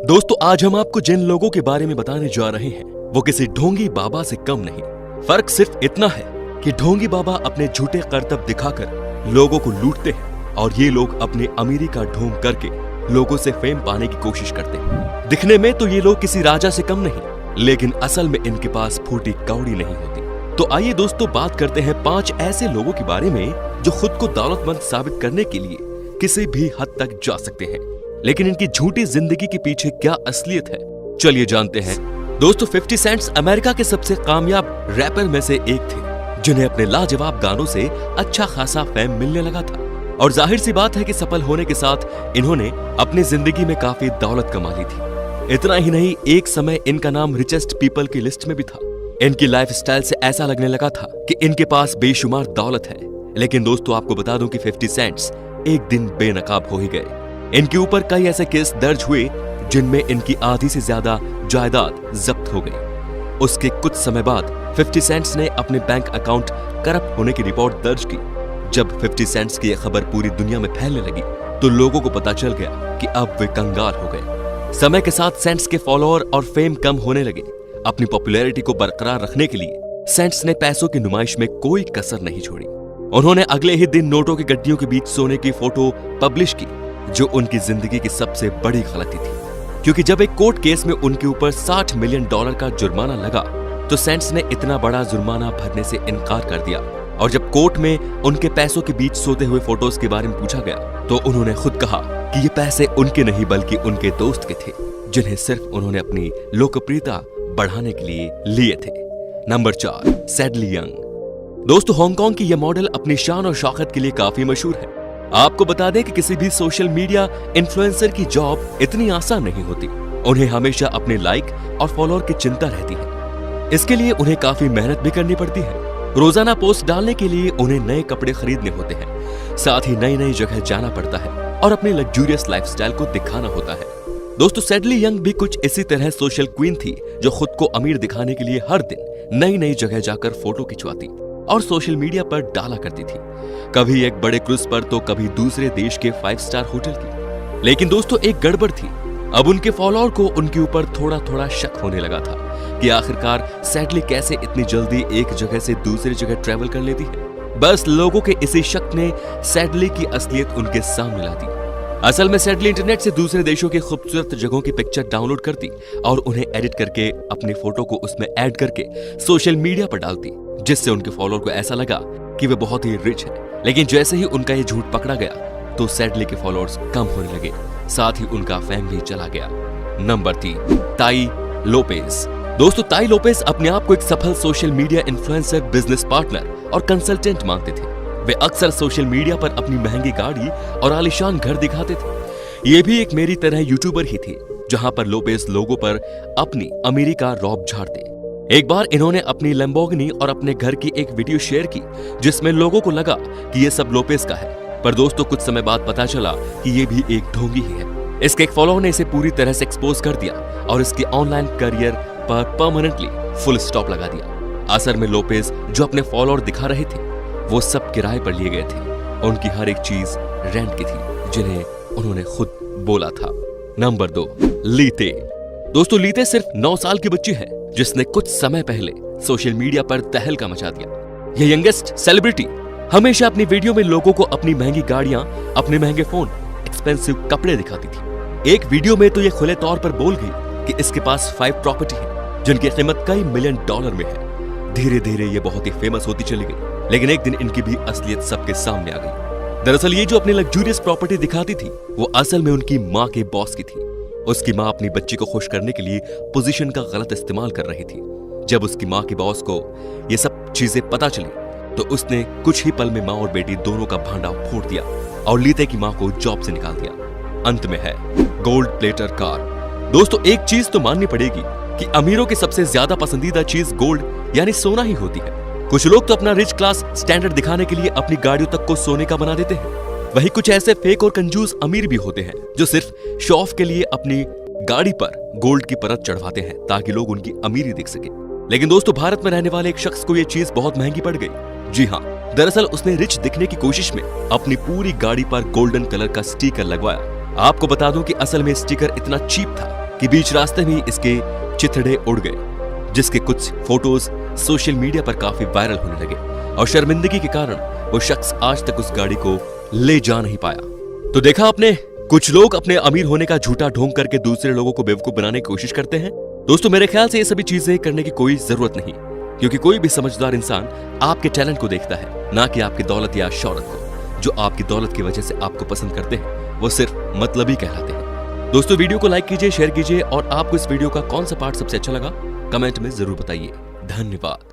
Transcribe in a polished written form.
दोस्तों आज हम आपको जिन लोगों के बारे में बताने जा रहे हैं वो किसी ढोंगी बाबा से कम नहीं। फर्क सिर्फ इतना है कि ढोंगी बाबा अपने झूठे करतब दिखाकर लोगों को लूटते हैं और ये लोग अपने अमीरी का ढोंग करके लोगों से फेम पाने की कोशिश करते हैं। दिखने में तो ये लोग किसी राजा से कम नहीं, लेकिन असल में इनके पास फूटी कौड़ी नहीं होती। तो आइए दोस्तों बात करते हैं 5 ऐसे लोगों के बारे में जो खुद को दौलतमंद साबित करने के लिए किसी भी हद तक जा सकते हैं, लेकिन इनकी झूठी जिंदगी के पीछे क्या असलियत है, चलिए जानते हैं। दोस्तों 50 सेंट्स अमेरिका के सबसे कामयाब रैपर में से एक थे, जिन्हें अपने लाजवाब गानों से अच्छा खासा फेम मिलने लगा था और जाहिर सी बात है कि सफल होने के साथ इन्होंने अपनी जिंदगी में काफी दौलत कमा ली थी। इतना ही नहीं, एक समय इनका नाम रिचेस्ट पीपल की लिस्ट में भी था। इनकी लाइफस्टाइल से ऐसा लगने लगा था कि इनके पास बेशुमार दौलत है, लेकिन दोस्तों आपको बता दूं कि 50 सेंट्स एक दिन बेनकाब हो ही गए। इनके ऊपर कई ऐसे केस दर्ज हुए जिनमें इनकी आधी से ज्यादा जायदाद जब्त हो गई। उसके कुछ समय बाद 50 सेंट्स ने अपने बैंक अकाउंट करप्ट होने की रिपोर्ट दर्ज की। जब 50 सेंट्स की यह खबर पूरी दुनिया में फैलने लगी तो लोगों को पता चल गया कि अब वे कंगाल हो गए। समय के साथ सेंट्स के फॉलोअर और फेम कम होने लगे। अपनी पॉपुलैरिटी को बरकरार रखने के लिए सेंट्स ने पैसों की नुमाइश में कोई कसर नहीं छोड़ी। उन्होंने अगले ही दिन नोटों की गड्डियों के बीच सोने की फोटो पब्लिश की, जो उनकी जिंदगी की सबसे बड़ी गलती थी, क्योंकि जब एक कोर्ट केस में उनके ऊपर $60 मिलियन का जुर्माना लगा तो सेंट्स ने इतना बड़ा जुर्माना भरने से इनकार कर दिया। और जब कोर्ट में उनके पैसों के बीच सोते हुए फोटोज के बारे में पूछा गया तो उन्होंने खुद कहा कि ये पैसे उनके नहीं बल्कि उनके दोस्त के थे, जिन्हें सिर्फ उन्होंने अपनी लोकप्रियता बढ़ाने के लिए लिए थे। Number 4, sadly young. दोस्तों हांगकांग की यह मॉडल अपनी शान और शौकत के लिए काफी मशहूर है। आपको बता दें कि किसी भी सोशल मीडिया इन्फ्लुएंसर की जॉब इतनी आसान नहीं होती। उन्हें हमेशा अपने लाइक और फॉलोअर की चिंता रहती है। इसके लिए उन्हें काफी मेहनत भी करनी पड़ती है। रोजाना पोस्ट डालने के लिए उन्हें नए कपड़े खरीदने होते हैं, साथ ही नई नई जगह जाना पड़ता है और अपने लग्जूरियस लाइफस्टाइल को दिखाना होता है। दोस्तों सैडली यंग भी कुछ इसी तरह सोशल क्वीन थी, जो खुद को अमीर दिखाने के लिए हर दिन नई नई जगह जाकर फोटो खिंचवाती और सोशल मीडिया पर डाला करती थी। कभी एक बड़े क्रूज पर तो कभी दूसरे देश के 5 स्टार होटल की। लेकिन दोस्तों एक गड़बड़ थी। अब उनके फॉलोअर को उनके ऊपर थोड़ा थोड़ा शक होने लगा था कि आखिरकार सैडली कैसे इतनी जल्दी एक जगह से दूसरी जगह ट्रैवल कर लेती है। बस लोगों के इसी शक ने सैडली की असलियत उनके सामने ला दी। असल में सैडली इंटरनेट से दूसरे देशों की खूबसूरत जगहों की पिक्चर डाउनलोड करती और उन्हें एडिट करके अपनी फोटो को उसमें ऐड करके सोशल मीडिया पर डालती, जिससे उनके फॉलोअर को ऐसा लगा कि वे बहुत ही रिच है। लेकिन जैसे ही उनका ये झूठ पकड़ा गया तो सैडली के फॉलोअर्स कम होने लगे, साथ ही उनका फेम भी चला गया। नंबर 3, ताई लोपेज। दोस्तों ताई लोपेज अपने आप को एक सफल social media influencer, business partner और कंसल्टेंट मानते थे। वे अक्सर सोशल मीडिया पर अपनी महंगी गाड़ी और आलीशान घर दिखाते थे। ये भी एक मेरी तरह यूट्यूबर ही थी, जहां पर लोपेज लोगों पर अपनी अमीरी का रौब झाड़ते। एक बार इन्होंने अपनी लैम्बोर्गिनी और अपने घर की एक वीडियो शेयर की, जिसमें लोगों को लगा कि ये सब लोपेज का है। पर दोस्तों कुछ समय बाद पता चला कि ये भी एक ढोंगी ही है। इसके एक फॉलोअर ने इसे पूरी तरह से एक्सपोज कर दिया और इसके ऑनलाइन करियर पर परमानेंटली फुल स्टॉप लगा दिया। असल में लोपेज जो अपने फॉलोअर दिखा रहे थे वो सब किराए पर लिए गए थे। उनकी हर एक चीज रेंट की थी, जिन्हें उन्होंने खुद बोला था। नंबर 2, लीते। दोस्तों लीते सिर्फ 9 साल की बच्ची है, जिसने कुछ समय पहले सोशल मीडिया पर तहलका मचा दिया। यह यंगेस्ट सेलिब्रिटी हमेशा अपनी वीडियो में लोगों को अपनी महंगी गाड़ियां, अपने महंगे फोन, एक्सपेंसिव कपड़े दिखाती थी। एक वीडियो में तो ये खुले तौर पर बोल गई कि इसके पास 5 प्रॉपर्टी है, जिनकी कीमत कई $मिलियन में है। धीरे धीरे ये बहुत ही फेमस होती चली गई, लेकिन एक दिन इनकी भी असलियत सबके सामने आ गई। दरअसल ये जो अपनी लग्जूरियस प्रॉपर्टी दिखाती थी वो असल में उनकी माँ के बॉस की थी। उसकी माँ अपनी बच्ची को खुश करने के लिए पोजीशन का गलत इस्तेमाल कर रही थी। जब उसकी माँ के बॉस को ये सब चीजें पता चली तो उसने कुछ ही पल में माँ और बेटी दोनों का भांडा फोड़ दिया और लीते की माँ को जॉब से निकाल दिया। अंत में है गोल्ड प्लेटर कार। दोस्तों एक चीज तो माननी पड़ेगी कि अमीरों की सबसे ज्यादा पसंदीदा चीज गोल्ड यानी सोना ही होती है। कुछ लोग तो अपना रिच क्लास स्टैंडर्ड दिखाने के लिए अपनी गाड़ियों तक को सोने का बना देते हैं। वहीं कुछ ऐसे फेक और कंजूस अमीर भी होते हैं जो सिर्फ शो ऑफ के लिए अपनी गाड़ी पर गोल्ड की परत चढ़वाते हैं ताकि लोग उनकी अमीरी देख सके। लेकिन दोस्तों भारत में रहने वाले एक शख्स को यह चीज बहुत महंगी पड़ गई। जी हाँ, दरअसल उसने रिच दिखने की कोशिश में अपनी पूरी गाड़ी पर गोल्डन कलर का स्टिकर लगवाया। आपको बता दूं कि असल में स्टिकर इतना चीप था कि बीच रास्ते में इसके चिथड़े उड़ गए, जिसके कुछ फोटोज सोशल मीडिया पर काफी वायरल होने लगे और शर्मिंदगी के कारण वो शख्स आज तक उस गाड़ी को ले जा नहीं पाया। तो देखा आपने, कुछ लोग अपने अमीर होने का झूठा ढोंग करके दूसरे लोगों को बेवकूफ बनाने की कोशिश करते हैं। दोस्तों मेरे ख्याल से ये सभी चीजें करने की कोई जरूरत नहीं, क्योंकि कोई भी समझदार इंसान आपके टैलेंट को देखता है, ना कि आपकी दौलत या शौहरत को। जो आपकी दौलत की वजह से आपको पसंद करते हैं वो सिर्फ मतलबी कहलाते हैं। दोस्तों वीडियो को लाइक कीजिए, शेयर कीजिए और आपको इस वीडियो का कौन सा पार्ट सबसे अच्छा लगा कमेंट में जरूर बताइए। धन्यवाद।